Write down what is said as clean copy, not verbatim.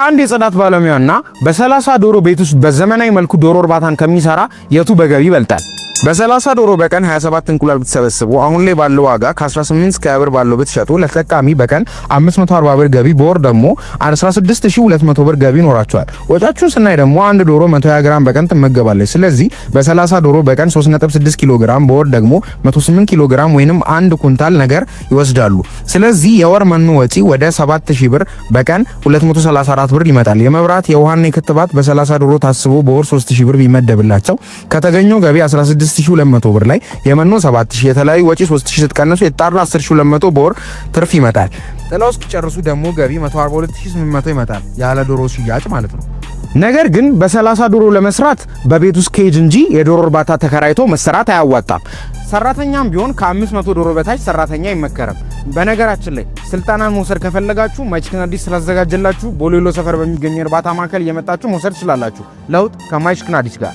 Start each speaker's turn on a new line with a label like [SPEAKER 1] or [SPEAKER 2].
[SPEAKER 1] አንድ የጽዳት ባለሙያና በ30 ዶሮ ቤት ውስጥ በዘመናዊ መልኩ ዶሮ እርባታን ከሚሰራ የቱ በገቢ ይበልጣል? በ30 ዶሮ በቀን 27 እንቁላል ብትሰበስቡ አሁን ላይ ባለው ዋጋ ከ18 እስከ 20 ብር ባለው ብትሸጡ ለተጠቃሚ በቀን 540 ብር ገቢ፣ በወር ደግሞ 16200 ብር ገቢ ይኖራቸዋል። ወጫችሁን ስናይ ደግሞ አንድ ዶሮ 120 ግራም በቀን ትመገባለች። ስለዚህ በ30 ዶሮ በቀን 3.6 ኪሎ ግራም፣ በወር ደግሞ 108 ኪሎ ግራም ወይንም 1 ኩንታል ነገር ይወስዳሉ። ስለዚህ የወር መኖ ወጪ ወደ 7000 ብር በቀን 234 ብር ይመጣል። የመብራት የውሃና የክትባት በ30 ዶሮ ታስቦ በወር 3000 ብር ቢመደብላቸው ከተገኘው ገቢ 16200 ብር ላይ የመኖ 7000 የተለያዩ ወጪ 3000 ስትቀንሱ የጣራ 10200 በወር ትርፍ ይመጣል። ጥላው እስኪጨርሱ ደግሞ ገቢ 142800 ይመጣል ያለ ዶሮ ሽያጭ ማለት ነው። ነገር ግን በ30 ዶሮ ለመስራት በቤት ውስጥ ኬጅ እንጂ የዶሮ እርባታ ተከራይቶ መስራት አያዋጣም። ሰራተኛም ቢሆን ከ500 ዶሮ በታች ሰራተኛ አይመከርም። በነገራችን ላይ ስልጣናን መውሰድ ከፈለጋችሁ ማይ ቺክን አዲስ ስላዘጋጀላችሁ ቦሌሎ ሰፈር በሚገኝ እርባታ ማዕከል እየመጣችሁ መውሰድ ትችላላችሁ። ለውጥ ከማይ ቺክን አዲስ ጋር